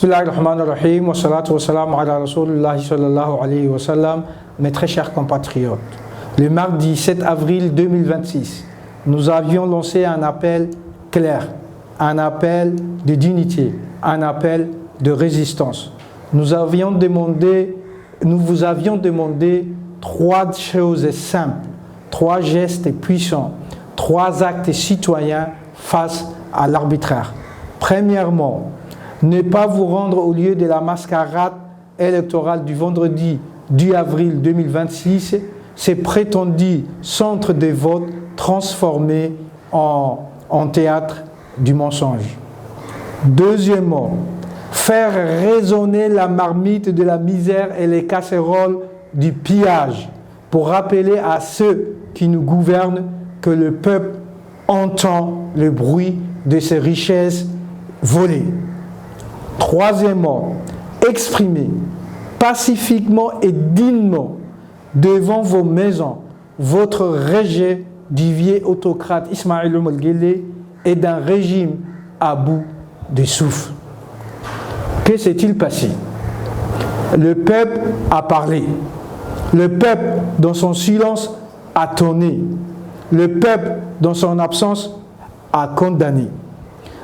Bismillahirrahmanirrahim, wa salatu wa salam ala Rasulullah sallallahu alayhi wa sallam. Mes très chers compatriotes, le mardi 7 avril 2026, nous avions lancé un appel clair, un appel de dignité, un appel de résistance. Nous vous avions demandé trois choses simples, trois gestes puissants, trois actes citoyens face à l'arbitraire. Premièrement, ne pas vous rendre au lieu de la mascarade électorale du vendredi 10 avril 2026, ces prétendus centres de vote transformés en théâtre du mensonge. Deuxièmement, faire résonner la marmite de la misère et les casseroles du pillage pour rappeler à ceux qui nous gouvernent que le peuple entend le bruit de ces richesses volées. Troisièmement, exprimer pacifiquement et dignement devant vos maisons votre rejet du vieil autocrate Ismaïl Omar Guelleh et d'un régime à bout de souffle. Que s'est-il passé? Le peuple a parlé. Le peuple, dans son silence, a tonné. Le peuple, dans son absence, a condamné.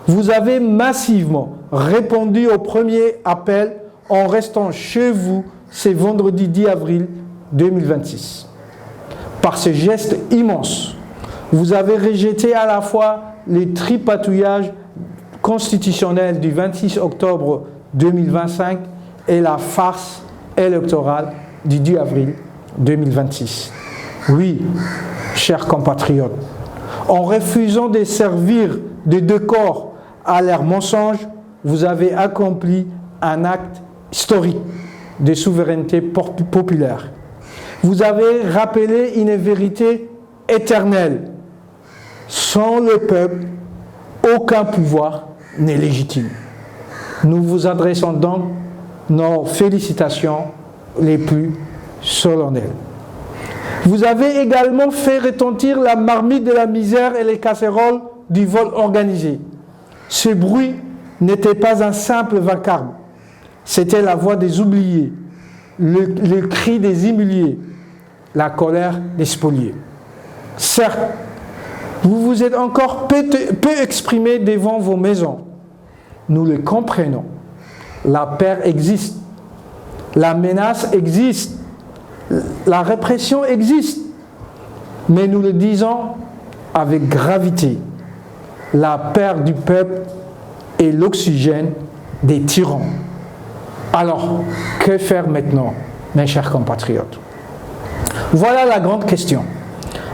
Vous avez massivement répondu au premier appel en restant chez vous ce vendredi 10 avril 2026. Par ce geste immense, vous avez rejeté à la fois les tripatouillages constitutionnels du 26 octobre 2025 et la farce électorale du 10 avril 2026. Oui, chers compatriotes, en refusant de servir de décor à leurs mensonges, vous avez accompli un acte historique de souveraineté populaire. Vous avez rappelé une vérité éternelle. Sans le peuple, aucun pouvoir n'est légitime. Nous vous adressons donc nos félicitations les plus solennelles. Vous avez également fait retentir la marmite de la misère et les casseroles du vol organisé. Ce bruit n'était pas un simple vacarme, c'était la voix des oubliés, le cri des humiliés, la colère des spoliés. Certes, vous vous êtes encore peu exprimé devant vos maisons. Nous le comprenons. La peur existe, la menace existe, la répression existe, mais nous le disons avec gravité. La peur du peuple est l'oxygène des tyrans. Alors, que faire maintenant, mes chers compatriotes? Voilà la grande question.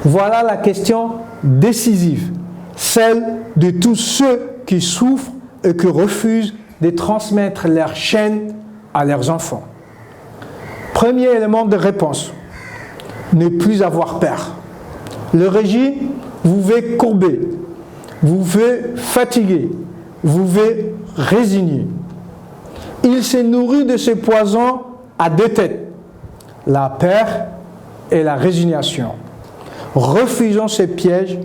Voilà la question décisive, celle de tous ceux qui souffrent et qui refusent de transmettre leur chaîne à leurs enfants. Premier élément de réponse, ne plus avoir peur. Le régime vous veut courber, vous veut fatiguer, vous veut résigner. Il se nourrit de ce poison à deux têtes, la peur et la résignation. Refusons ces pièges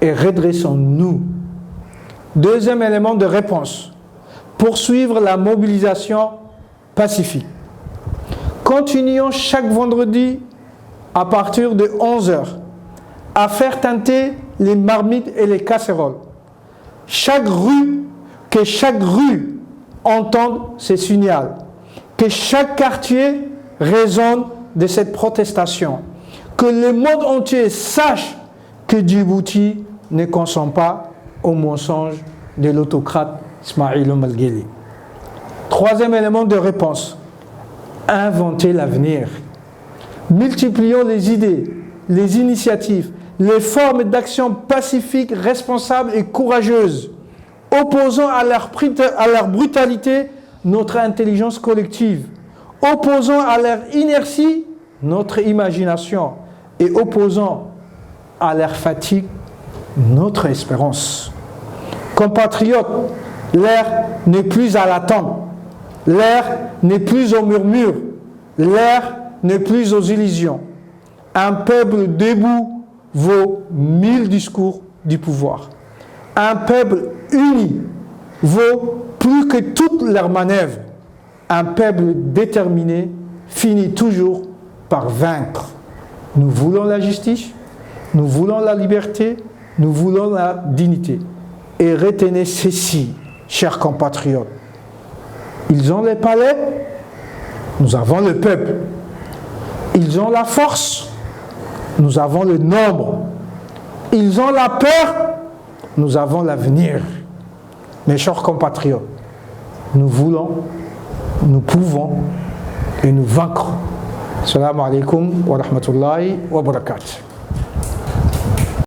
et redressons-nous. Deuxième élément de réponse, poursuivre la mobilisation pacifique. Continuons chaque vendredi à partir de 11h à faire teinter les marmites et les casseroles. Que chaque rue entende ces signaux, que chaque quartier résonne de cette protestation, que le monde entier sache que Djibouti ne consent pas au mensonge de l'autocrate Ismaïl Omar Guelleh. Troisième élément de réponse, inventer l'avenir. Multiplions les idées, les initiatives, les formes d'action pacifiques, responsables et courageuses, opposant à leur brutalité notre intelligence collective, opposant à leur inertie notre imagination et opposant à leur fatigue notre espérance. Compatriotes, l'air n'est plus à l'attente, l'air n'est plus au murmure, l'air n'est plus aux illusions. Un peuple debout vaut 1000 discours du pouvoir. Un peuple uni vaut plus que toutes leurs manœuvres. Un peuple déterminé finit toujours par vaincre. Nous voulons la justice, nous voulons la liberté, nous voulons la dignité. Et retenez ceci, chers compatriotes. Ils ont les palais, nous avons le peuple. Ils ont la force, nous avons le nombre. Ils ont la peur, nous avons l'avenir. Mes chers compatriotes, nous voulons, nous pouvons et nous vaincre. Assalamu alaikum wa rahmatullahi wa barakatuh.